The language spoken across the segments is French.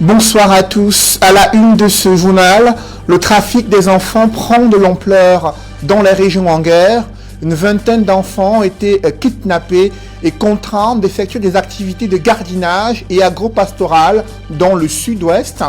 Bonsoir à tous. À la une de ce journal, le trafic des enfants prend de l'ampleur dans les régions en guerre. Une vingtaine d'enfants ont été kidnappés et contraints d'effectuer des activités de gardiennage et agro-pastorales dans le sud-ouest.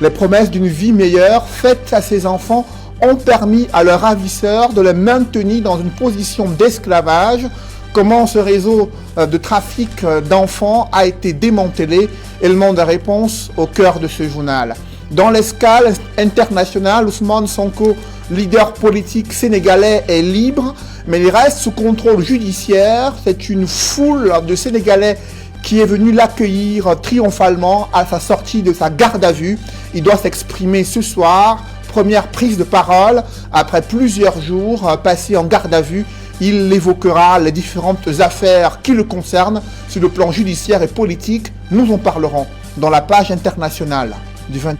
Les promesses d'une vie meilleure faites à ces enfants ont permis à leurs ravisseurs de les maintenir dans une position d'esclavage. Comment ce réseau de trafic d'enfants a été démantelé? Élément de réponse au cœur de ce journal. Dans l'escale internationale, Ousmane Sonko, leader politique sénégalais, est libre, mais il reste sous contrôle judiciaire. C'est une foule de Sénégalais qui est venue l'accueillir triomphalement à sa sortie de sa garde à vue. Il doit s'exprimer ce soir. Première prise de parole après plusieurs jours passés en garde à vue. Il évoquera les différentes affaires qui le concernent sur le plan judiciaire et politique. Nous en parlerons dans la page internationale du 20.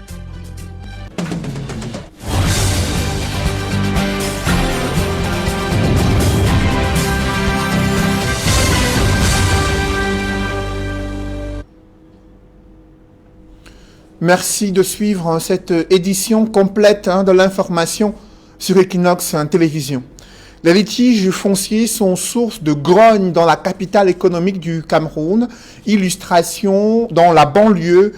Merci de suivre cette édition complète de l'information sur Equinox Télévision. Les litiges fonciers sont source de grogne dans la capitale économique du Cameroun. Illustration dans la banlieue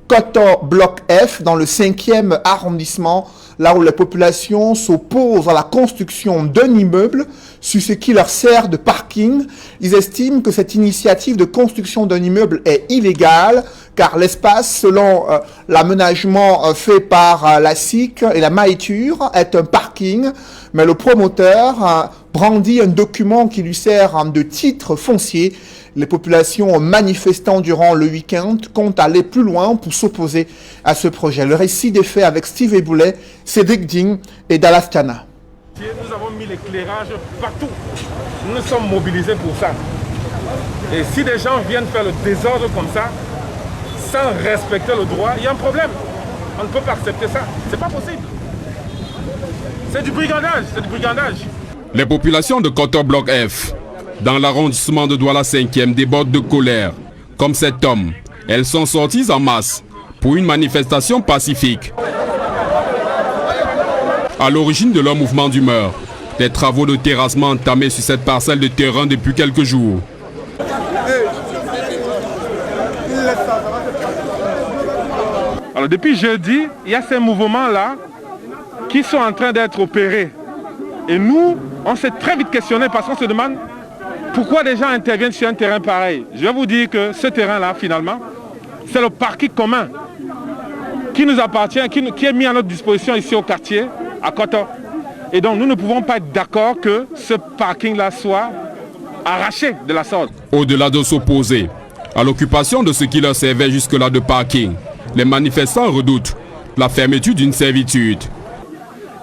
Koto Bloc F, dans le 5e arrondissement, là où les populations s'opposent à la construction d'un immeuble sur ce qui leur sert de parking. Ils estiment que cette initiative de construction d'un immeuble est illégale, car l'espace, selon l'aménagement fait par la SIC et la Maïture, est un parking, mais le promoteur brandit un document qui lui sert de titre foncier. Les populations manifestant durant le week-end comptent aller plus loin pour s'opposer à ce projet. Le récit des faits avec Steve Eboulet, Cédric Ding et Dallas Tiana. Nous avons mis l'éclairage partout. Nous sommes mobilisés pour ça. Et si des gens viennent faire le désordre comme ça, sans respecter le droit, il y a un problème. On ne peut pas accepter ça. C'est pas possible. C'est du brigandage, c'est du brigandage. Les populations de Koto Bloc F, dans l'arrondissement de Douala 5e, débordent de colère. Comme cet homme, elles sont sorties en masse pour une manifestation pacifique. À l'origine de leur mouvement d'humeur, des travaux de terrassement entamés sur cette parcelle de terrain depuis quelques jours. Alors depuis jeudi, il y a ces mouvements-là qui sont en train d'être opérés. Et nous, on s'est très vite questionné parce qu'on se demande pourquoi des gens interviennent sur un terrain pareil. Je vais vous dire que ce terrain-là, finalement, c'est le parking commun qui nous appartient, qui est mis à notre disposition ici au quartier, à Koto. Et donc nous ne pouvons pas être d'accord que ce parking-là soit arraché de la sorte. Au-delà de s'opposer à l'occupation de ce qui leur servait jusque-là de parking, les manifestants redoutent la fermeture d'une servitude.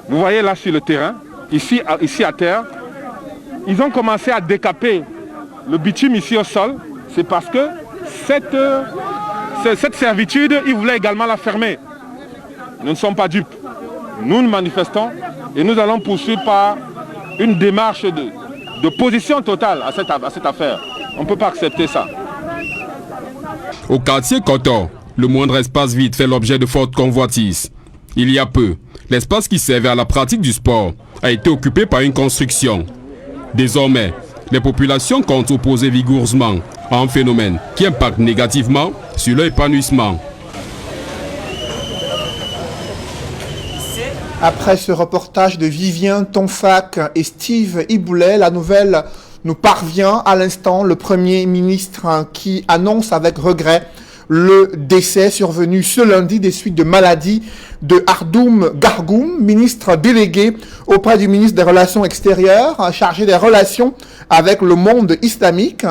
Vous voyez là sur le terrain, ici à terre, ils ont commencé à décaper le bitume ici au sol. C'est parce que cette servitude, ils voulaient également la fermer. Nous ne sommes pas dupes. Nous manifestons et nous allons poursuivre par une démarche d'opposition totale à cette affaire. On ne peut pas accepter ça. Au quartier Koto, le moindre espace vide fait l'objet de fortes convoitises. Il y a peu, l'espace qui servait à la pratique du sport a été occupé par une construction. Désormais, les populations comptent opposer vigoureusement à un phénomène qui impacte négativement sur leur épanouissement. Après ce reportage de Vivien Tonfac et Steve Iboulet, la nouvelle nous parvient à l'instant. Le Premier ministre qui annonce avec regret le décès survenu ce lundi des suites de maladie de Adoum Gargoum, ministre délégué auprès du ministre des Relations extérieures, chargé des relations avec le monde islamique.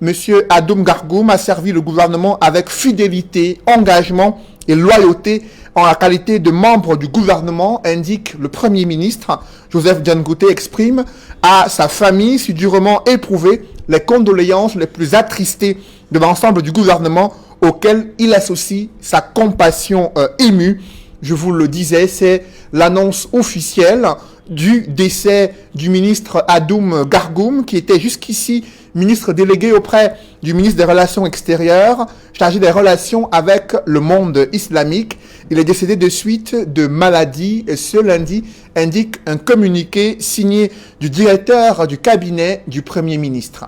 Monsieur Adoum Gargoum a servi le gouvernement avec fidélité, engagement et loyauté en la qualité de membre du gouvernement, indique le Premier ministre. Joseph Diangouté exprime à sa famille, si durement éprouvée, les condoléances les plus attristées de l'ensemble du gouvernement auquel il associe sa compassion émue. Je vous le disais, c'est l'annonce officielle du décès du ministre Adoum Gargoum, qui était jusqu'ici ministre délégué auprès du ministre des Relations extérieures, chargé des relations avec le monde islamique. Il est décédé de suite de maladie et ce lundi, indique un communiqué signé du directeur du cabinet du Premier ministre.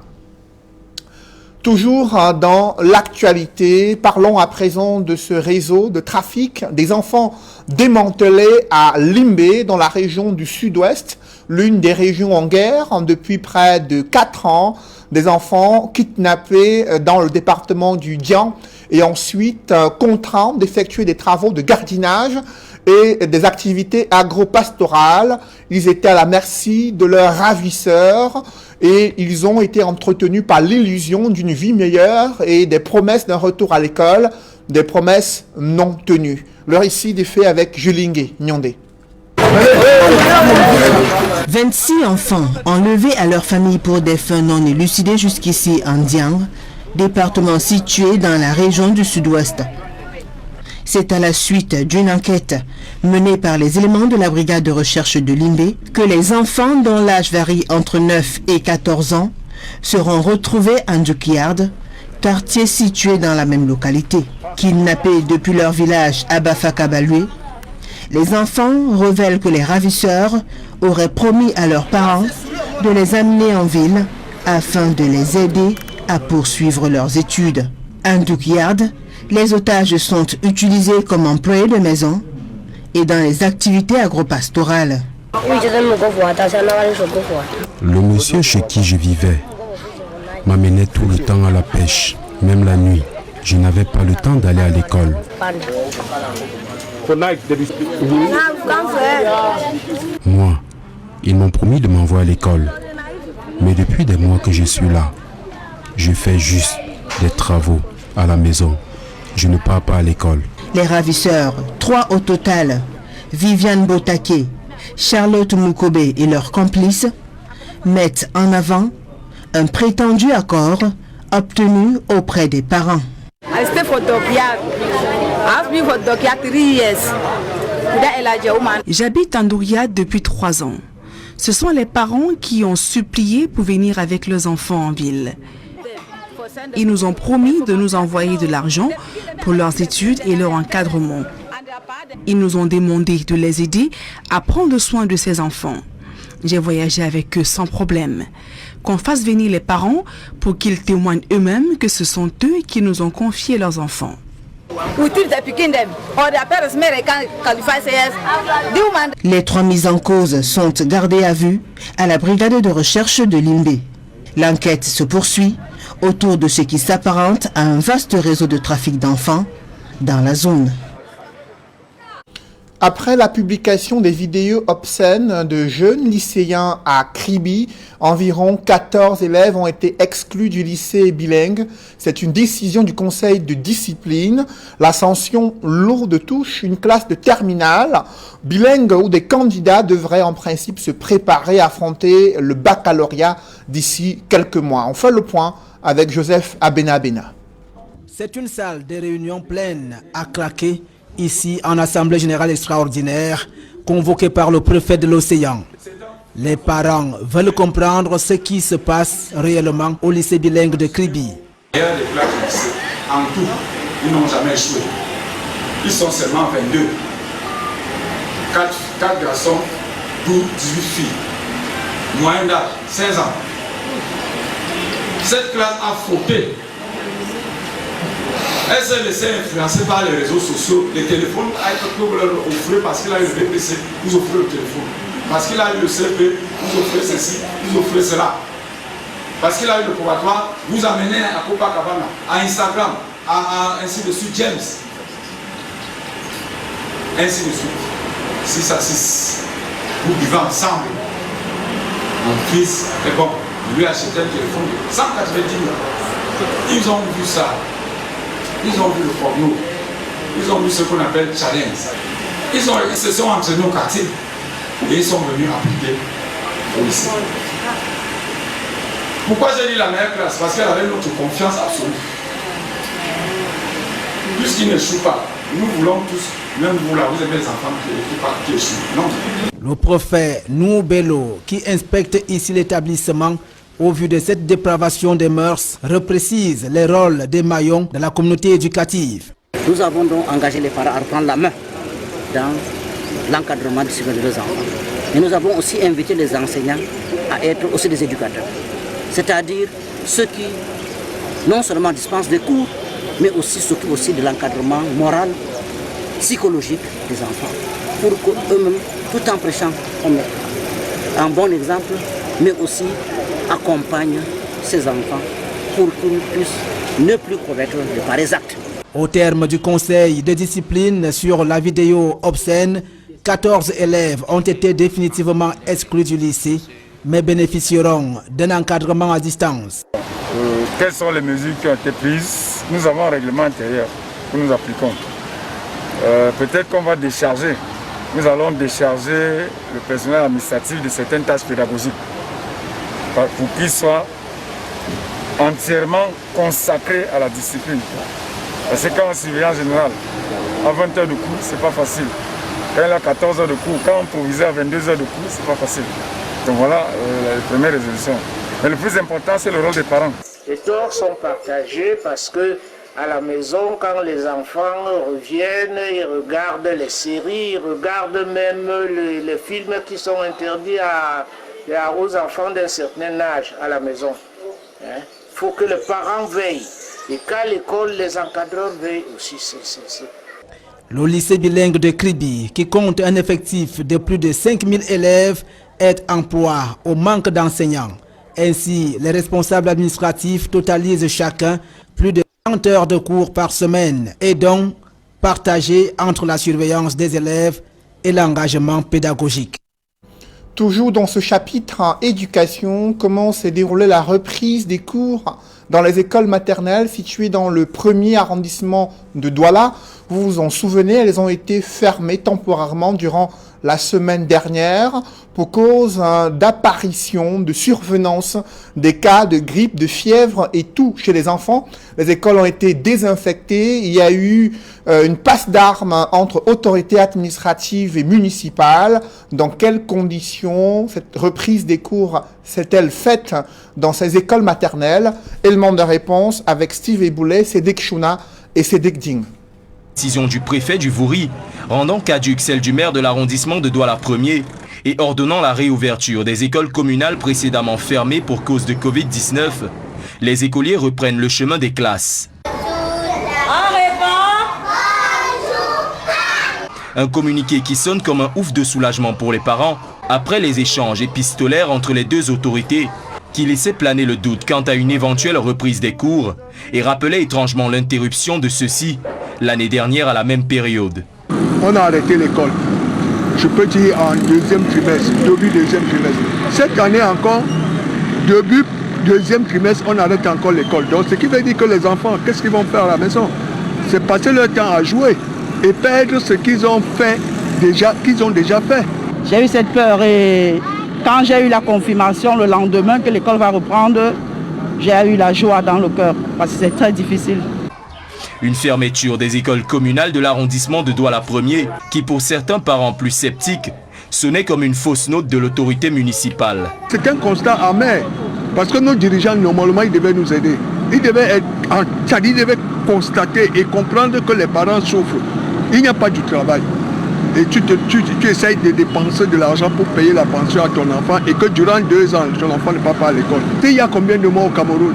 Toujours dans l'actualité, parlons à présent de ce réseau de trafic des enfants démantelés à Limbé, dans la région du sud-ouest, l'une des régions en guerre depuis près de 4 ans. Des enfants kidnappés dans le département du Dian et ensuite contraints d'effectuer des travaux de gardiennage et des activités agro-pastorales. Ils étaient à la merci de leurs ravisseurs et ils ont été entretenus par l'illusion d'une vie meilleure et des promesses d'un retour à l'école, des promesses non tenues. Le récit des faits avec Julingue Nyondé. 26 enfants enlevés à leur famille pour des fins non élucidées jusqu'ici en Diang, département situé dans la région du sud-ouest. C'est à la suite d'une enquête menée par les éléments de la brigade de recherche de Limbé que les enfants dont l'âge varie entre 9 et 14 ans seront retrouvés en Djoukiyard, quartier situé dans la même localité. Kidnappés depuis leur village à Bafakabalué, les enfants révèlent que les ravisseurs auraient promis à leurs parents de les amener en ville afin de les aider à poursuivre leurs études. En Djoukiyard, les otages sont utilisés comme employés de maison et dans les activités agro-pastorales. Le monsieur chez qui je vivais m'amenait tout le temps à la pêche, même la nuit. Je n'avais pas le temps d'aller à l'école. Moi, ils m'ont promis de m'envoyer à l'école. Mais depuis des mois que je suis là, je fais juste des travaux à la maison. Je ne pars pas à l'école. Les ravisseurs, 3 au total, Viviane Botake, Charlotte Mukobe et leurs complices, mettent en avant un prétendu accord obtenu auprès des parents. J'habite en Douria depuis 3 ans. Ce sont les parents qui ont supplié pour venir avec leurs enfants en ville. Ils nous ont promis de nous envoyer de l'argent pour leurs études et leur encadrement. Ils nous ont demandé de les aider à prendre soin de ces enfants. J'ai voyagé avec eux sans problème. Qu'on fasse venir les parents pour qu'ils témoignent eux-mêmes que ce sont eux qui nous ont confié leurs enfants. Les 3 mises en cause sont gardées à vue à la brigade de recherche de Limbé. L'enquête se poursuit autour de ce qui s'apparente à un vaste réseau de trafic d'enfants dans la zone. Après la publication des vidéos obscènes de jeunes lycéens à Kribi, environ 14 élèves ont été exclus du lycée bilingue. C'est une décision du conseil de discipline. La sanction lourde touche une classe de terminale bilingue où des candidats devraient en principe se préparer à affronter le baccalauréat d'ici quelques mois. On fait le point avec Joseph Abena. C'est une salle de réunion pleine à claquer. Ici, en Assemblée générale extraordinaire, convoquée par le préfet de l'Océan. Les parents veulent comprendre ce qui se passe réellement au lycée bilingue de Kribi. Les classes du lycée, en tout, ils n'ont jamais échoué. Ils sont seulement 22. 4 garçons, 12, 18 filles. Moyen d'âge, 16 ans. Cette classe a fauté. Elle s'est laissée influencer par les réseaux sociaux. Les téléphones que vous leur offrez parce qu'il a eu le BPC, vous offrez le téléphone. Parce qu'il a eu le CP, vous offrez ceci, vous offrez cela. Parce qu'il a eu le probatoire, vous amenez à Copacabana, à Instagram, ainsi de suite, James. Ainsi de suite. 6 à 6. Vous vivez ensemble. Mon fils est bon. Il lui a acheté un téléphone de 190 000. Ils ont vu ça. Ils ont vu le porno, ils ont vu ce qu'on appelle challenge. Ils se sont entraînés au quartier et ils sont venus appliquer au lycée. Pourquoi j'ai dit la meilleure classe? Parce qu'elle avait notre confiance absolue. Puisqu'ils n'échouent pas, nous voulons tous, même vous là, vous avez des enfants qui échouent. Non. Le prophète Noubelo, qui inspecte ici l'établissement, Au vu de cette dépravation des mœurs, reprécise les rôles des maillons de la communauté éducative. Nous avons donc engagé les parents à reprendre la main dans l'encadrement du cycle de leurs enfants. Et nous avons aussi invité les enseignants à être aussi des éducateurs. C'est-à-dire ceux qui non seulement dispensent des cours, mais aussi s'occupent aussi de l'encadrement moral, psychologique des enfants, pour qu'eux-mêmes, tout en prêchant un bon exemple, mais aussi accompagnent ces enfants pour qu'ils puissent ne plus commettre de pareils actes. Au terme du conseil de discipline sur la vidéo obscène, 14 élèves ont été définitivement exclus du lycée, mais bénéficieront d'un encadrement à distance. Quelles sont les mesures qui ont été prises? Nous avons un règlement intérieur que nous appliquons. Peut-être qu'on va décharger. Nous allons décharger le personnel administratif de certaines tâches pédagogiques pour qu'il soit entièrement consacré à la discipline. Parce que quand on surveillant général, à 20 heures de cours, c'est pas facile. Quand il a 14 heures de cours, quand on provisait à 22 heures de cours, c'est pas facile. Donc voilà les premières résolutions. Mais le plus important, c'est le rôle des parents. Les torts sont partagés parce que à la maison, quand les enfants reviennent, ils regardent les séries, ils regardent même les films qui sont interdits aux enfants d'un certain âge à la maison. Il faut que les parents veillent. Et qu'à l'école, les encadreurs veillent aussi. Le lycée bilingue de Kribi, qui compte un effectif de plus de 5000 élèves, est en proie au manque d'enseignants. Ainsi, les responsables administratifs totalisent chacun plus de 30 heures de cours par semaine et donc partagées entre la surveillance des élèves et l'engagement pédagogique. Toujours dans ce chapitre éducation, comment s'est déroulée la reprise des cours dans les écoles maternelles situées dans le 1er arrondissement de Douala. Vous vous en souvenez, elles ont été fermées temporairement durant la semaine dernière pour cause d'apparition, de survenance des cas de grippe, de fièvre et tout chez les enfants. Les écoles ont été désinfectées. Il y a eu une passe d'armes entre autorités administratives et municipales. Dans quelles conditions cette reprise des cours s'est-elle faite dans ces écoles maternelles? Élément de réponse avec Steve Eboulet, Sédek Chouna et Sédek Ding. Décision du préfet du Vouri, rendant caduque celle du maire de l'arrondissement de Douala 1er et ordonnant la réouverture des écoles communales précédemment fermées pour cause de Covid-19, les écoliers reprennent le chemin des classes. Un communiqué qui sonne comme un ouf de soulagement pour les parents après les échanges épistolaires entre les deux autorités qui laissaient planer le doute quant à une éventuelle reprise des cours et rappelait étrangement l'interruption de ceux-ci l'année dernière à la même période. On a arrêté l'école, je peux dire en deuxième trimestre, début deuxième trimestre. Cette année encore, début deuxième trimestre, on arrête encore l'école. Donc ce qui veut dire que les enfants, qu'est-ce qu'ils vont faire à la maison? C'est passer leur temps à jouer et perdre ce qu'ils ont fait déjà, qu'ils ont déjà fait. J'ai eu cette peur et quand j'ai eu la confirmation le lendemain que l'école va reprendre, j'ai eu la joie dans le cœur parce que c'est très difficile. Une fermeture des écoles communales de l'arrondissement de Douala 1er qui pour certains parents plus sceptiques sonnait comme une fausse note de l'autorité municipale. C'est un constat amer parce que nos dirigeants normalement ils devaient nous aider. Ils devaient constater et comprendre que les parents souffrent. Il n'y a pas du travail. Et tu essayes de dépenser de l'argent pour payer la pension à ton enfant et que durant 2 ans, ton enfant ne part pas à l'école. Il y a combien de morts au Cameroun?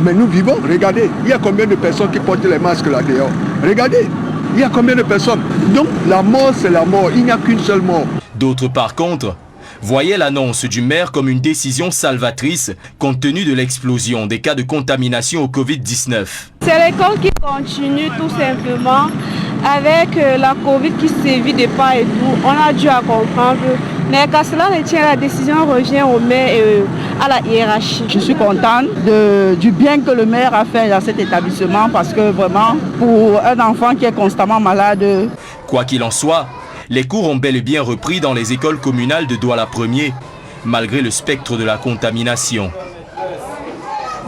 Mais nous vivons, regardez, il y a combien de personnes qui portent les masques là dehors? Regardez, il y a combien de personnes? Donc la mort, c'est la mort, il n'y a qu'une seule mort. D'autres par contre voyaient l'annonce du maire comme une décision salvatrice compte tenu de l'explosion des cas de contamination au Covid-19. C'est l'école qui continue tout simplement avec la Covid qui sévit de part et tout. On a dû à comprendre. Mais quand cela ne tient, la décision revient au maire et à la hiérarchie. Je suis contente du bien que le maire a fait dans cet établissement parce que vraiment, pour un enfant qui est constamment malade... Quoi qu'il en soit, les cours ont bel et bien repris dans les écoles communales de Douala 1er, malgré le spectre de la contamination.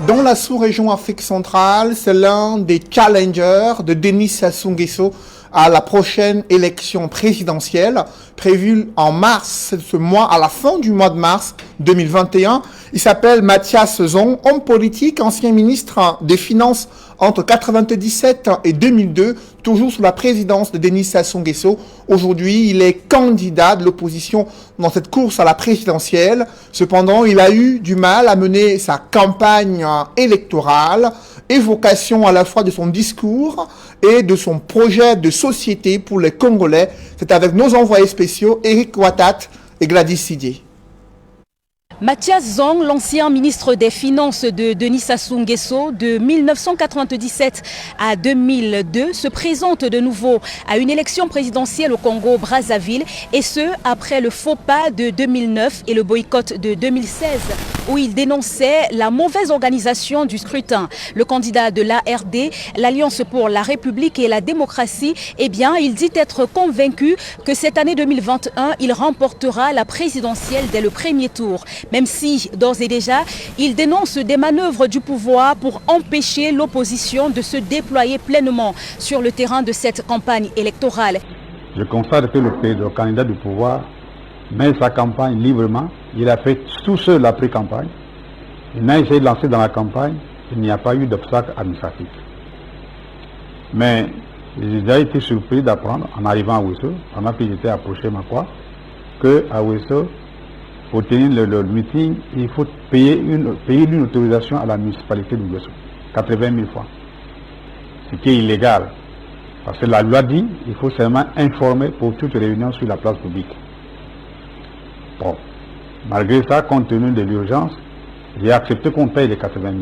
Dans la sous-région Afrique centrale, c'est l'un des challengers de Denis Sassou Nguesso à la prochaine élection présidentielle prévue en mars, ce mois, à la fin du mois de mars 2021. Il s'appelle Mathias Zong, homme politique, ancien ministre des Finances entre 1997 et 2002, toujours sous la présidence de Denis Sassou Nguesso. Aujourd'hui, il est candidat de l'opposition dans cette course à la présidentielle. Cependant, il a eu du mal à mener sa campagne électorale, évocation à la fois de son discours et de son projet de société pour les Congolais. C'est avec nos envoyés spéciaux, Eric Ouattat et Gladys Sidier. Mathias Zong, l'ancien ministre des Finances de Denis Sassou Nguesso de 1997 à 2002, se présente de nouveau à une élection présidentielle au Congo-Brazzaville, et ce, après le faux pas de 2009 et le boycott de 2016, où il dénonçait la mauvaise organisation du scrutin. Le candidat de l'ARD, l'Alliance pour la République et la démocratie, eh bien, il dit être convaincu que cette année 2021, il remportera la présidentielle dès le premier tour. Même si, d'ores et déjà, il dénonce des manœuvres du pouvoir pour empêcher l'opposition de se déployer pleinement sur le terrain de cette campagne électorale. Je constate que le candidat du pouvoir met sa campagne librement. Il a fait tout seul la pré-campagne. Il a essayé de lancer dans la campagne. Il n'y a pas eu d'obstacle administratif. Mais j'ai déjà été surpris d'apprendre, en arrivant à Ouesso, pendant que j'étais approché Makwa, qu'à Ouesso, pour tenir le meeting, il faut payer une autorisation à la municipalité de Ouesso, 80 000 francs. Ce qui est illégal. Parce que la loi dit qu'il faut seulement informer pour toute réunion sur la place publique. Bon. Malgré ça, compte tenu de l'urgence, j'ai accepté qu'on paye les 80 000.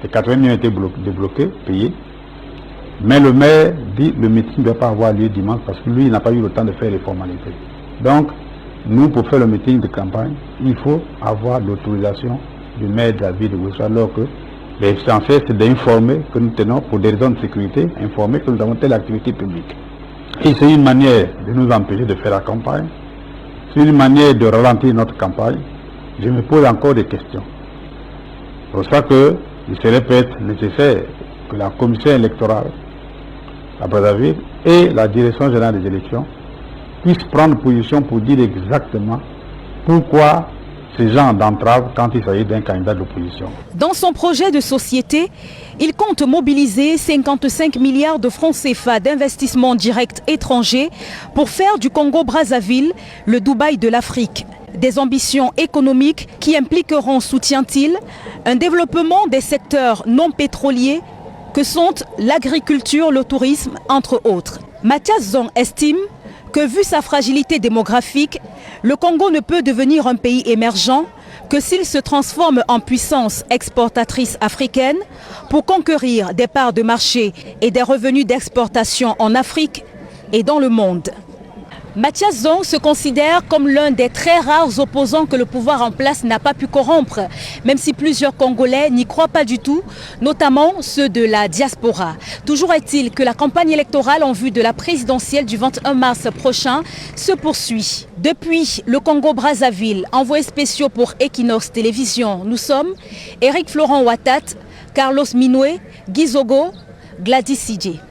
Les 80 000 ont été débloqués, payés. Mais le maire dit que le meeting ne doit pas avoir lieu dimanche parce que lui, il n'a pas eu le temps de faire les formalités. Donc, nous, pour faire le meeting de campagne, il faut avoir l'autorisation du maire de la ville de Ouesso, alors que l'essentiel, c'est d'informer que nous tenons, pour des raisons de sécurité, informer que nous avons telle activité publique. Et c'est une manière de nous empêcher de faire la campagne, c'est une manière de ralentir notre campagne. Je me pose encore des questions. C'est pour ça qu'il serait peut-être nécessaire que la commission électorale à Brazzaville et la direction générale des élections puissent prendre position pour dire exactement pourquoi ces gens d'entrave quand il s'agit d'un candidat d'opposition. Dans son projet de société, il compte mobiliser 55 milliards de francs CFA d'investissements directs étrangers pour faire du Congo-Brazzaville le Dubaï de l'Afrique. Des ambitions économiques qui impliqueront, soutient-il, un développement des secteurs non pétroliers que sont l'agriculture, le tourisme, entre autres. Mathias Zong estime que, vu sa fragilité démographique, le Congo ne peut devenir un pays émergent que s'il se transforme en puissance exportatrice africaine pour conquérir des parts de marché et des revenus d'exportation en Afrique et dans le monde. Mathias Zong se considère comme l'un des très rares opposants que le pouvoir en place n'a pas pu corrompre, même si plusieurs Congolais n'y croient pas du tout, notamment ceux de la diaspora. Toujours est-il que la campagne électorale en vue de la présidentielle du 21 mars prochain se poursuit. Depuis le Congo-Brazzaville, envoyé spéciaux pour Equinox Télévision, nous sommes Eric Florent Ouattat, Carlos Minoué, Guy Zogo, Gladys Sidier.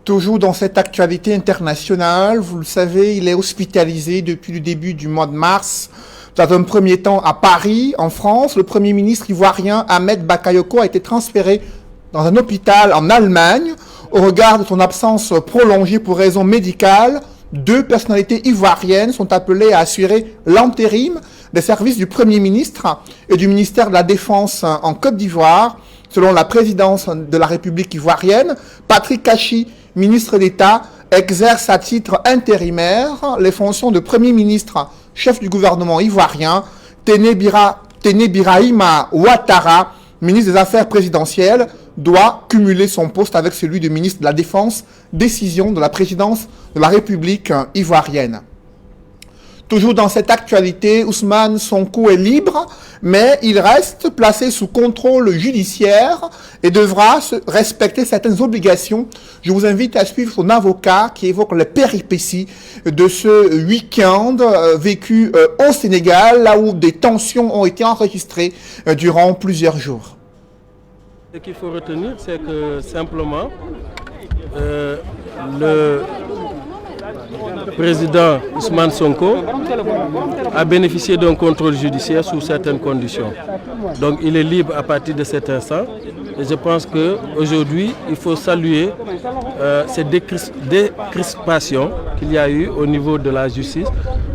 Toujours dans cette actualité internationale, vous le savez, il est hospitalisé depuis le début du mois de mars. Dans un premier temps à Paris, en France, le Premier ministre ivoirien Ahmed Bakayoko a été transféré dans un hôpital en Allemagne. Au regard de son absence prolongée pour raisons médicales, 2 personnalités ivoiriennes sont appelées à assurer l'intérim des services du Premier ministre et du ministère de la Défense en Côte d'Ivoire. Selon la présidence de la République ivoirienne, Patrick Kachi, ministre d'État, exerce à titre intérimaire les fonctions de Premier ministre, chef du gouvernement ivoirien. Téné Birahima Ouattara, ministre des Affaires présidentielles, doit cumuler son poste avec celui de ministre de la Défense, décision de la présidence de la République ivoirienne. Toujours dans cette actualité, Ousmane Sonko est libre, mais il reste placé sous contrôle judiciaire et devra respecter certaines obligations. Je vous invite à suivre son avocat qui évoque les péripéties de ce week-end vécu au Sénégal, là où des tensions ont été enregistrées durant plusieurs jours. Ce qu'il faut retenir, c'est que simplement, le président Ousmane Sonko a bénéficié d'un contrôle judiciaire sous certaines conditions. Donc il est libre à partir de cet instant. Et je pense qu'aujourd'hui, il faut saluer ces décrispations qu'il y a eu au niveau de la justice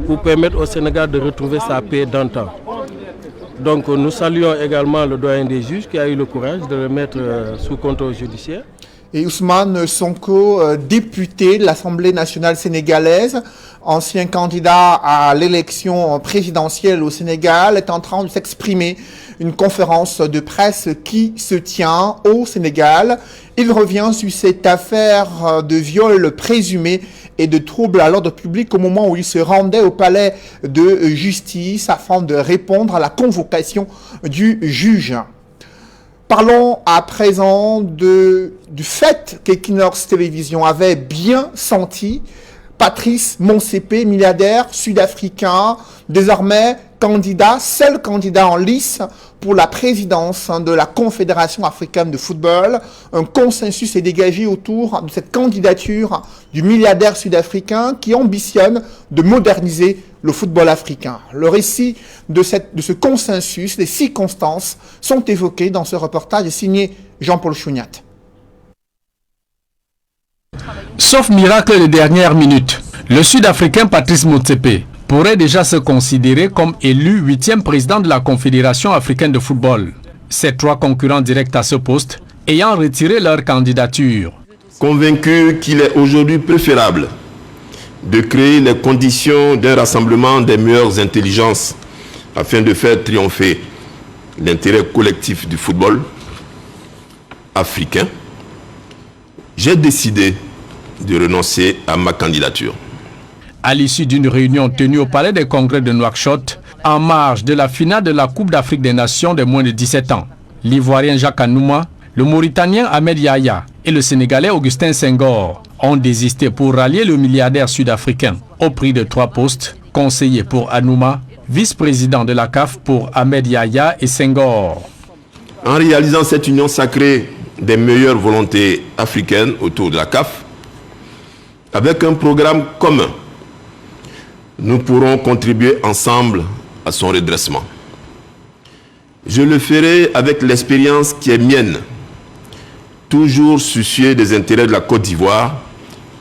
pour permettre au Sénégal de retrouver sa paix d'antan. Donc nous saluons également le doyen des juges qui a eu le courage de le mettre sous contrôle judiciaire. Et Ousmane Sonko, député de l'Assemblée nationale sénégalaise, ancien candidat à l'élection présidentielle au Sénégal, est en train de s'exprimer. Une conférence de presse qui se tient au Sénégal. Il revient sur cette affaire de viol présumé et de troubles à l'ordre public au moment où il se rendait au palais de justice afin de répondre à la convocation du juge. Parlons à présent du fait qu'Equinox Télévision avait bien senti Patrice Motsepe, milliardaire sud-africain, désormais seul candidat en lice pour la présidence de la Confédération africaine de football. Un consensus est dégagé autour de cette candidature du milliardaire sud-africain qui ambitionne de moderniser le football africain. Le récit de ce consensus, les circonstances sont évoquées dans ce reportage signé Jean-Paul Chouniat. Sauf miracle de dernière minute, le Sud-Africain Patrice Motsepe pourrait déjà se considérer comme élu 8e président de la Confédération africaine de football. Ces 3 concurrents directs à ce poste ayant retiré leur candidature. Convaincu qu'il est aujourd'hui préférable de créer les conditions d'un rassemblement des meilleures intelligences afin de faire triompher l'intérêt collectif du football africain, j'ai décidé de renoncer à ma candidature. À l'issue d'une réunion tenue au Palais des Congrès de Nouakchott, en marge de la finale de la Coupe d'Afrique des Nations des moins de 17 ans, l'Ivoirien Jacques Anouma, le Mauritanien Ahmed Yahya et le Sénégalais Augustin Senghor ont désisté pour rallier le milliardaire sud-africain au prix de 3 postes, conseiller pour Anouma, vice-président de la CAF pour Ahmed Yahya et Senghor. En réalisant cette union sacrée des meilleures volontés africaines autour de la CAF, avec un programme commun, nous pourrons contribuer ensemble à son redressement. Je le ferai avec l'expérience qui est mienne, toujours soucieux des intérêts de la Côte d'Ivoire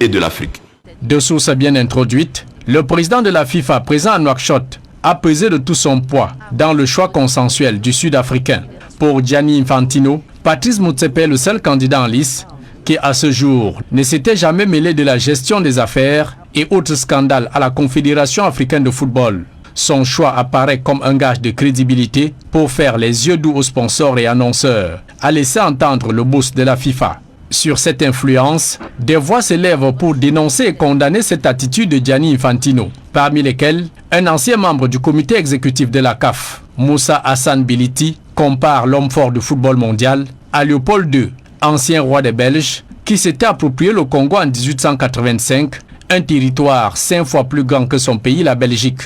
et de l'Afrique. De sources bien introduites, le président de la FIFA présent à Nouakchott a pesé de tout son poids dans le choix consensuel du Sud-Africain. Pour Gianni Infantino, Patrice Motsepe est le seul candidat en lice qui, à ce jour, ne s'était jamais mêlé de la gestion des affaires et autres scandales à la Confédération africaine de football. Son choix apparaît comme un gage de crédibilité pour faire les yeux doux aux sponsors et annonceurs, a laissé entendre le boss de la FIFA. Sur cette influence, des voix s'élèvent pour dénoncer et condamner cette attitude de Gianni Infantino, parmi lesquels un ancien membre du comité exécutif de la CAF, Moussa Hassan Biliti, compare l'homme fort du football mondial à Léopold II, ancien roi des Belges, qui s'était approprié le Congo en 1885, un territoire 5 fois plus grand que son pays, la Belgique.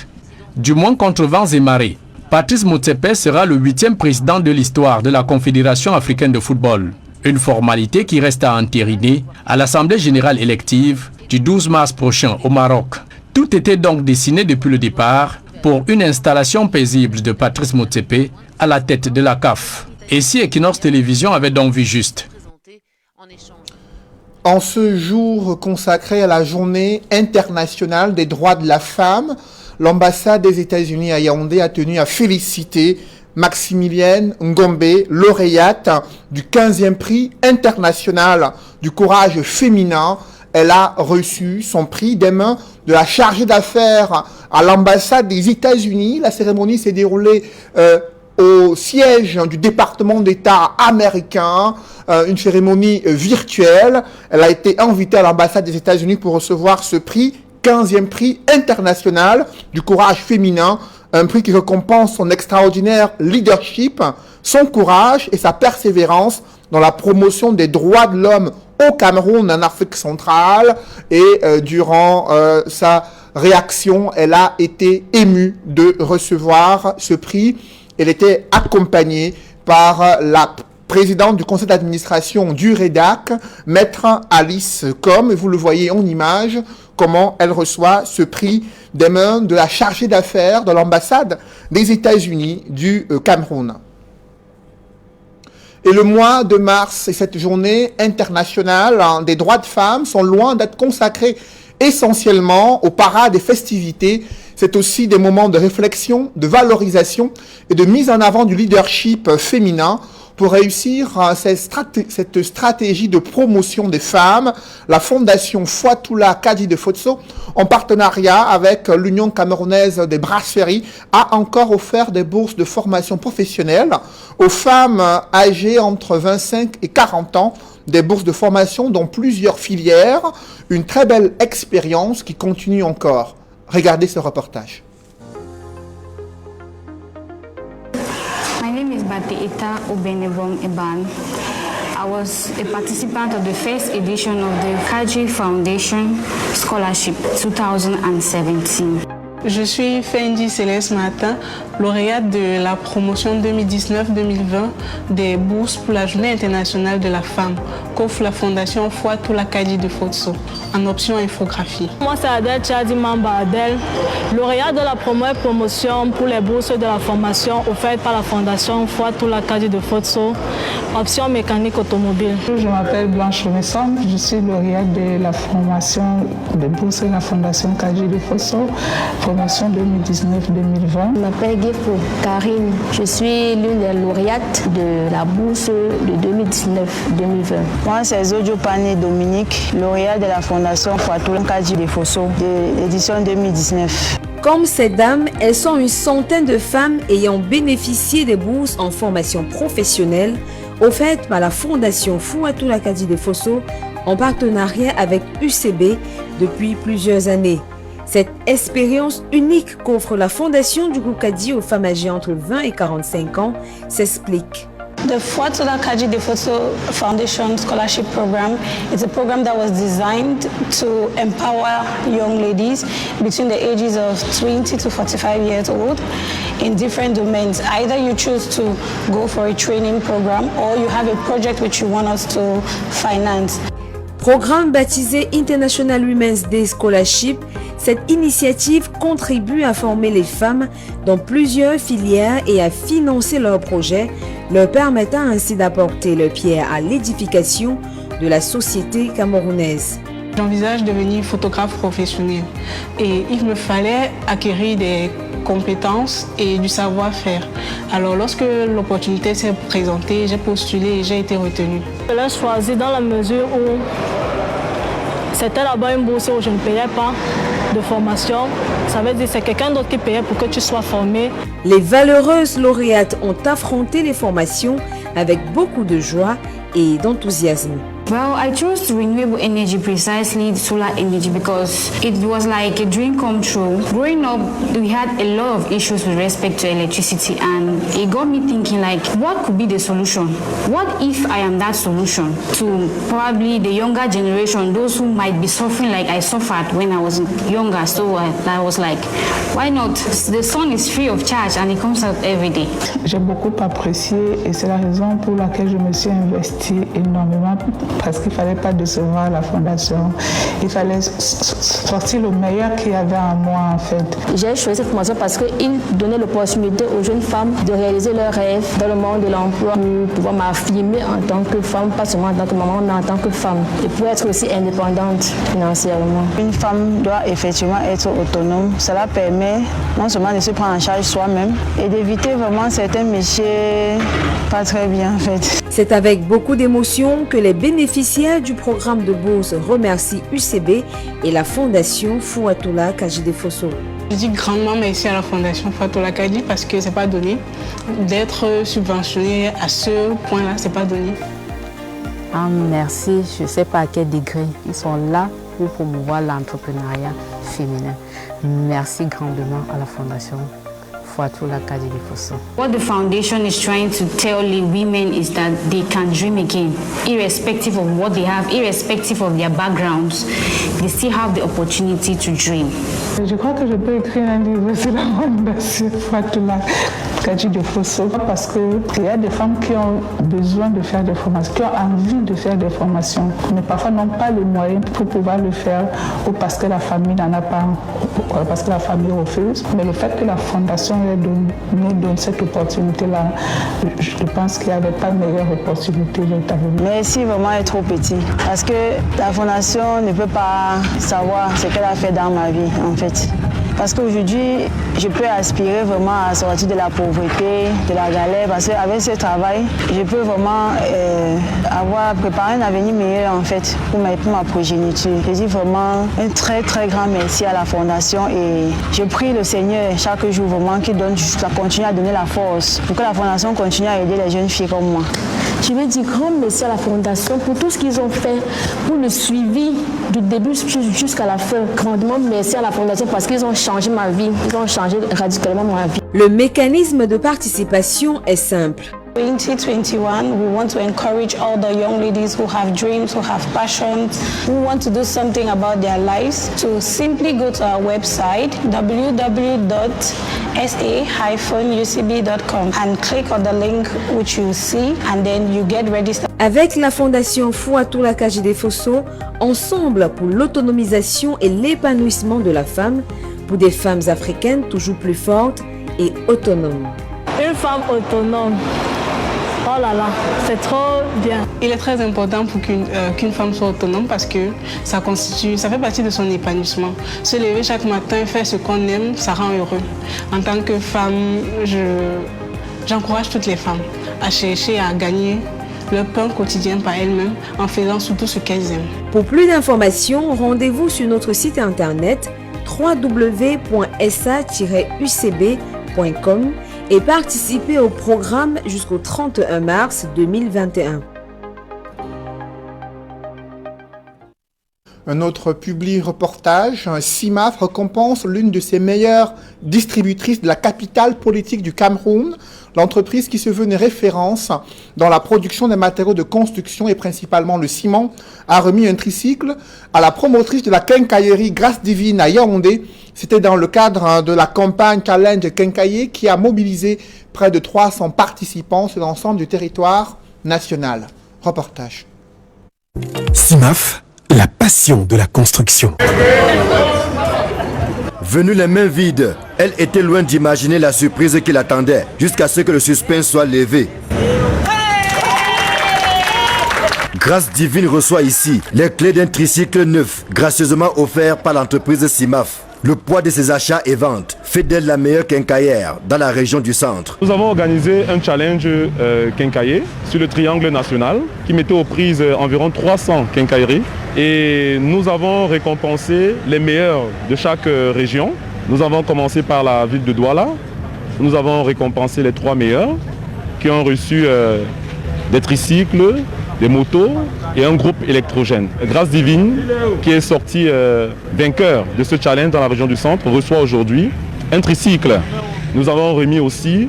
Du moins contre vents et marées, Patrice Motsepe sera le 8e président de l'histoire de la Confédération africaine de football. Une formalité qui reste à entériner à l'Assemblée générale élective du 12 mars prochain au Maroc. Tout était donc dessiné depuis le départ pour une installation paisible de Patrice Motsepe à la tête de la CAF. Et si Equinox Télévision avait donc vu juste. En ce jour consacré à la journée internationale des droits de la femme, l'ambassade des États-Unis à Yaoundé a tenu à féliciter Maximilienne Ngombe, lauréate du 15e prix international du courage féminin. Elle a reçu son prix des mains de la chargée d'affaires à l'ambassade des États-Unis. La cérémonie s'est déroulée au siège du département d'État américain, une cérémonie virtuelle. Elle a été invitée à l'ambassade des États-Unis pour recevoir ce prix, 15e prix international du courage féminin, un prix qui récompense son extraordinaire leadership, son courage et sa persévérance dans la promotion des droits de l'homme au Cameroun, en Afrique centrale. Et durant sa réaction, elle a été émue de recevoir ce prix. Elle était accompagnée par la présidente du conseil d'administration du REDAC, maître Alice Com. Et vous le voyez en image, comment elle reçoit ce prix des mains de la chargée d'affaires de l'ambassade des États-Unis du Cameroun. Et le mois de mars et cette journée internationale des droits de femmes sont loin d'être consacrés essentiellement aux parades et festivités. C'est aussi des moments de réflexion, de valorisation et de mise en avant du leadership féminin. Pour réussir cette stratégie de promotion des femmes, la Fondation Fouatoula Kadi de Fotso, en partenariat avec l'Union camerounaise des brasseries, a encore offert des bourses de formation professionnelle aux femmes âgées entre 25 et 40 ans, des bourses de formation dans plusieurs filières, une très belle expérience qui continue encore. Regardez ce reportage. My name is Batiita Obenebom Eban. I was a participant of the first edition of the Kaji Foundation Scholarship 2017. Je suis Fendi Céleste Martin, lauréate de la promotion 2019-2020 des bourses pour la Journée internationale de la femme qu'offre la Fondation Fouatoula Kadi de Fotso en option infographie. Moi, c'est Adèle Tchadi Mamba-Adèle, lauréate de la première promotion pour les bourses de la formation offertes par la Fondation Fouatoula Kadi de Fotso, option mécanique automobile. Je m'appelle Blanche Messon, je suis lauréate de la formation de bourses de la Fondation Kadi de Fotso, promotion 2019-2020. Je m'appelle Gefo Karine, je suis l'une des lauréates de la bourse de 2019-2020. Moi, c'est Zodio Pané Dominique, lauréate de la Fondation Fouatoula Kadi de Fotso de l'édition 2019. Comme ces dames, elles sont une centaine de femmes ayant bénéficié des bourses en formation professionnelle offertes par la Fondation Fouatoula Kadi de Fotso en partenariat avec UCB depuis plusieurs années. Cette expérience unique qu'offre la Fondation du groupe Kadi aux femmes âgées entre 20 et 45 ans s'explique. The Fouatoula Kadi de Fotso Foundation Scholarship Program is a program that was designed to empower young ladies between the ages of 20 to 45 years old in different domains. Either you choose to go for a training program or you have a project which you want us to finance. Programme baptisé International Women's Day Scholarship, cette initiative contribue à former les femmes dans plusieurs filières et à financer leurs projets, leur permettant ainsi d'apporter leur pierre à l'édification de la société camerounaise. J'envisage de devenir photographe professionnel et il me fallait acquérir des compétences et du savoir-faire. Alors lorsque l'opportunité s'est présentée, j'ai postulé et j'ai été retenue. Je l'ai choisi dans la mesure où c'était là-bas une bourse où je ne payais pas de formation. Ça veut dire que c'est quelqu'un d'autre qui payait pour que tu sois formé. Les valeureuses lauréates ont affronté les formations avec beaucoup de joie et d'enthousiasme. Well, I chose renewable energy, precisely solar energy, because it was like a dream come true. Growing up, we had a lot of issues with respect to electricity, and it got me thinking, like, what could be the solution? What if I am that solution to probably the younger generation, those who might be suffering like I suffered when I was younger? So I was like, why not? The sun is free of charge and it comes out every day. J'ai beaucoup apprécié et c'est la raison pour laquelle je me suis investie énormément. Parce qu'il ne fallait pas décevoir la fondation. Il fallait sortir le meilleur qu'il y avait en moi, en fait. J'ai choisi cette formation parce qu'il donnait l'opportunité aux jeunes femmes de réaliser leurs rêves dans le monde de l'emploi, pour pouvoir m'affirmer en tant que femme, pas seulement en tant que maman, mais en tant que femme, et pour être aussi indépendante financièrement. Une femme doit effectivement être autonome. Cela permet non seulement de se prendre en charge soi-même et d'éviter vraiment certains métiers pas très bien, en fait. C'est avec beaucoup d'émotion que les bénéficiaires du programme de bourse remercient UCB et la Fondation Fouatoula Kadi de Fotso. Je dis grandement merci à la Fondation Fouatoula Kadi parce que c'est pas donné. D'être subventionné à ce point-là, c'est pas donné. Merci, je ne sais pas à quel degré. Ils sont là pour promouvoir l'entrepreneuriat féminin. Merci grandement à la Fondation Fouatoula Kadi de Fotso. What the foundation is trying to tell the women is that they can dream again, irrespective of what they have, irrespective of their backgrounds. They still have the opportunity to dream. Je crois que je peux écrire un livre sur la Fondation Fouatoula Kadi de Fosso parce qu'il y a des femmes qui ont besoin de faire des formations, qui ont envie de faire des formations, mais parfois n'ont pas les moyens pour pouvoir le faire ou parce que la famille n'en a pas, ou parce que la famille refuse. Mais le fait que la Fondation nous donne cette opportunité-là, je pense qu'il n'y avait pas meilleure opportunité véritablement. Merci vraiment est trop petit parce que la Fondation ne peut pas savoir ce qu'elle a fait dans ma vie en fait. Parce qu'aujourd'hui, je peux aspirer vraiment à sortir de la pauvreté, de la galère, parce qu'avec ce travail, je peux vraiment avoir préparé un avenir meilleur en fait pour ma progéniture. Je dis vraiment un très très grand merci à la Fondation et je prie le Seigneur chaque jour vraiment qu'il continue à donner la force pour que la Fondation continue à aider les jeunes filles comme moi. Je veux dire grand merci à la Fondation pour tout ce qu'ils ont fait, pour le suivi du début jusqu'à la fin. Grandement merci à la Fondation parce qu'ils ont changé ma vie, ils ont changé radicalement ma vie. Le mécanisme de participation est simple. 2021, we want to encourage all the young ladies who have dreams, who have passions, who want to do something about their lives to simply go to our website www.sa-ucb.com and click on the link which you see and then you get registered. Avec la Fondation Fouatoula Kadi Fosso, ensemble pour l'autonomisation et l'épanouissement de la femme, pour des femmes africaines toujours plus fortes et autonomes. Une femme autonome. Oh là là, c'est trop bien. Il est très important pour qu'une femme soit autonome parce que ça fait partie de son épanouissement. Se lever chaque matin, faire ce qu'on aime, ça rend heureux. En tant que femme, j'encourage toutes les femmes à chercher à gagner leur pain quotidien par elles-mêmes en faisant surtout ce qu'elles aiment. Pour plus d'informations, rendez-vous sur notre site internet www.sa-ucb.com et participez au programme jusqu'au 31 mars 2021. Un autre public reportage, CIMAF récompense l'une de ses meilleures distributrices de la capitale politique du Cameroun. L'entreprise qui se veut une référence dans la production des matériaux de construction et principalement le ciment a remis un tricycle à la promotrice de la quincaillerie Grâce Divine à Yaoundé. C'était dans le cadre de la campagne Challenge Quincailler qui a mobilisé près de 300 participants sur l'ensemble du territoire national. Reportage. CIMAF, la passion de la construction. Venue les mains vides, elle était loin d'imaginer la surprise qui l'attendait, jusqu'à ce que le suspense soit levé. Grâce Divine reçoit ici les clés d'un tricycle neuf, gracieusement offert par l'entreprise CIMAF. Le poids de ses achats et ventes fait d'elle la meilleure quincaillère dans la région du centre. Nous avons organisé un challenge quincailler sur le triangle national qui mettait aux prises environ 300 quincailleries. Et nous avons récompensé les meilleurs de chaque région. Nous avons commencé par la ville de Douala. Nous avons récompensé les 3 meilleurs qui ont reçu des tricycles, des motos et un groupe électrogène. Grâce Divine, qui est sorti vainqueur de ce challenge dans la région du centre, reçoit aujourd'hui un tricycle. Nous avons remis aussi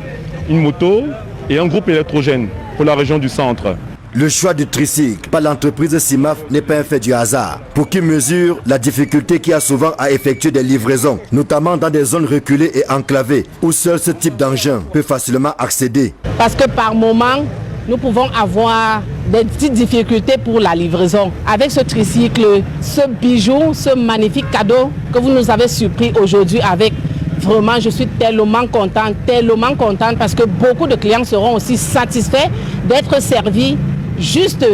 une moto et un groupe électrogène pour la région du centre. Le choix du tricycle par l'entreprise CIMAF n'est pas un fait du hasard. Pour qui mesure la difficulté qu'il y a souvent à effectuer des livraisons, notamment dans des zones reculées et enclavées, où seul ce type d'engin peut facilement accéder. Parce que par moment, nous pouvons avoir des petites difficultés pour la livraison. Avec ce tricycle, ce bijou, ce magnifique cadeau que vous nous avez surpris aujourd'hui avec, vraiment je suis tellement contente parce que beaucoup de clients seront aussi satisfaits d'être servis juste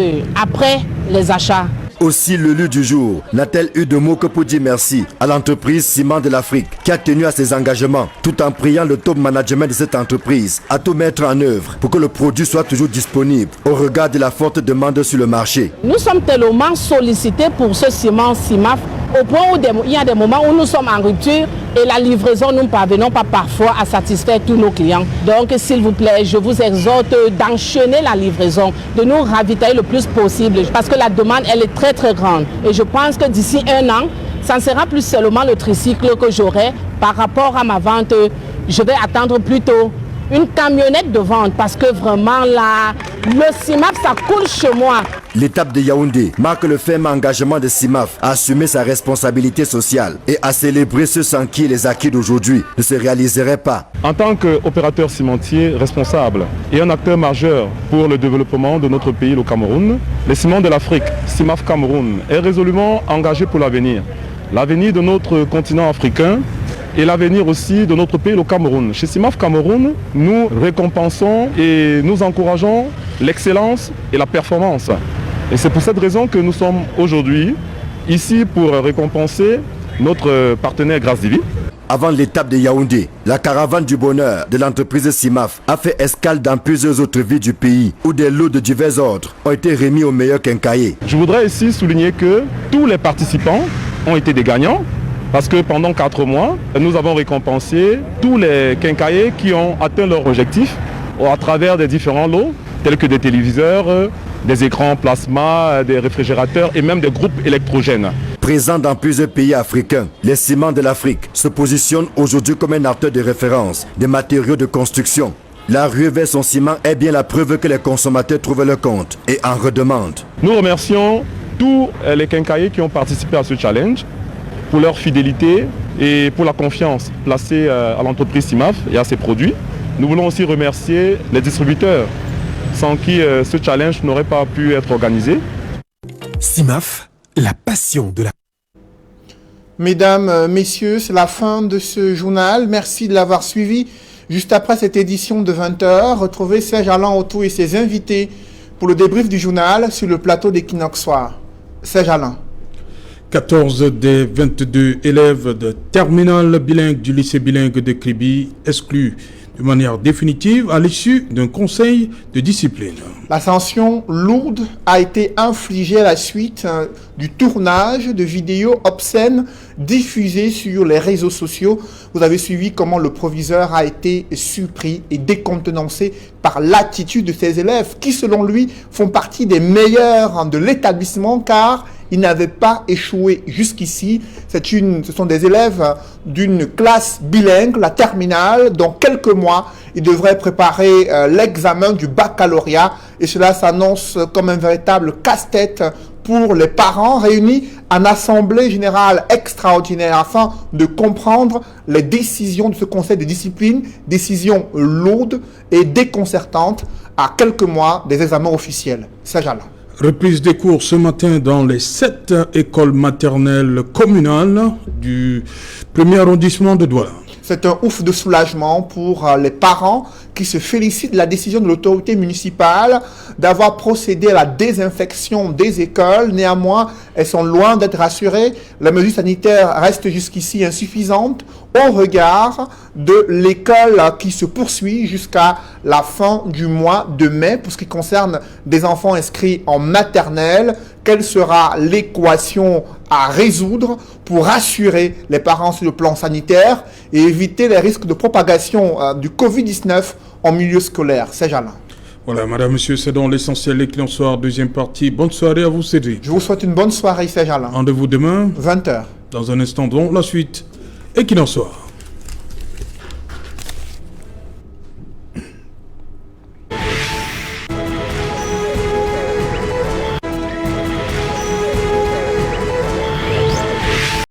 après les achats. Aussi le lieu du jour n'a-t-elle eu de mots que pour dire merci à l'entreprise Ciment de l'Afrique qui a tenu à ses engagements tout en priant le top management de cette entreprise à tout mettre en œuvre pour que le produit soit toujours disponible au regard de la forte demande sur le marché. Nous sommes tellement sollicités pour ce ciment CIMAF au point où il y a des moments où nous sommes en rupture et la livraison, nous ne parvenons pas parfois à satisfaire tous nos clients. Donc s'il vous plaît, je vous exhorte d'enchaîner la livraison, de nous ravitailler le plus possible parce que la demande, elle est très très grande. Et je pense que d'ici 1 an, ça ne sera plus seulement le tricycle que j'aurai. Par rapport à ma vente, je vais attendre plutôt une camionnette de vente parce que vraiment le CIMAF, ça coule chez moi. L'étape de Yaoundé marque le ferme engagement de CIMAF à assumer sa responsabilité sociale et à célébrer ceux sans qui les acquis d'aujourd'hui ne se réaliseraient pas. En tant qu'opérateur cimentier responsable et un acteur majeur pour le développement de notre pays, le Cameroun, les Ciments de l'Afrique, CIMAF Cameroun, est résolument engagé pour l'avenir. L'avenir de notre continent africain et l'avenir aussi de notre pays, le Cameroun. Chez CIMAF Cameroun, nous récompensons et nous encourageons l'excellence et la performance. Et c'est pour cette raison que nous sommes aujourd'hui ici pour récompenser notre partenaire Grâce Divine. Avant l'étape de Yaoundé, la caravane du bonheur de l'entreprise CIMAF a fait escale dans plusieurs autres villes du pays où des lots de divers ordres ont été remis aux meilleurs quincailliers. Je voudrais ici souligner que tous les participants ont été des gagnants parce que pendant 4 mois, nous avons récompensé tous les quincailliers qui ont atteint leur objectif à travers des différents lots tels que des téléviseurs, des écrans plasma, des réfrigérateurs et même des groupes électrogènes. Présent dans plusieurs pays africains, les Ciments de l'Afrique se positionnent aujourd'hui comme un acteur de référence des matériaux de construction. La ruée vers son ciment est bien la preuve que les consommateurs trouvent leur compte et en redemandent. Nous remercions tous les quincailliers qui ont participé à ce challenge pour leur fidélité et pour la confiance placée à l'entreprise CIMAF et à ses produits. Nous voulons aussi remercier les distributeurs sans qui ce challenge n'aurait pas pu être organisé. CIMAF, la passion de la... Mesdames, messieurs, c'est la fin de ce journal. Merci de l'avoir suivi. Juste après cette édition de 20h, retrouvez Serge Alain Autou et ses invités pour le débrief du journal sur le plateau d'Equinox Soir. Serge Alain. 14 des 22 élèves de terminale bilingue du lycée bilingue de Kribi exclus de manière définitive à l'issue d'un conseil de discipline. La sanction lourde a été infligée à la suite du tournage de vidéos obscènes diffusées sur les réseaux sociaux. Vous avez suivi comment le proviseur a été surpris et décontenancé par l'attitude de ces élèves qui, selon lui, font partie des meilleurs de l'établissement car ils n'avaient pas échoué jusqu'ici. Ce sont des élèves d'une classe bilingue, la terminale. Dans quelques mois, ils devraient préparer l'examen du baccalauréat. Et cela s'annonce comme un véritable casse-tête pour les parents réunis en assemblée générale extraordinaire afin de comprendre les décisions de ce conseil de discipline, décisions lourdes et déconcertantes à quelques mois des examens officiels. Serge Alain. Reprise des cours ce matin dans les 7 écoles maternelles communales du 1er arrondissement de Douala. C'est un ouf de soulagement pour les parents qui se félicitent de la décision de l'autorité municipale d'avoir procédé à la désinfection des écoles. Néanmoins, elles sont loin d'être rassurées. La mesure sanitaire reste jusqu'ici insuffisante au regard de l'école qui se poursuit jusqu'à la fin du mois de mai. Pour ce qui concerne des enfants inscrits en maternelle, quelle sera l'équation à résoudre pour rassurer les parents sur le plan sanitaire et éviter les risques de propagation du Covid-19 en milieu scolaire? Serge Alain. Voilà, madame, monsieur, c'est donc l'essentiel. L'Equinox Soir, deuxième partie. Bonne soirée à vous, Cédric. Je vous souhaite une bonne soirée, Serge Alain. Rendez-vous demain. 20h. Dans un instant, donc, la suite. Equinox Soir.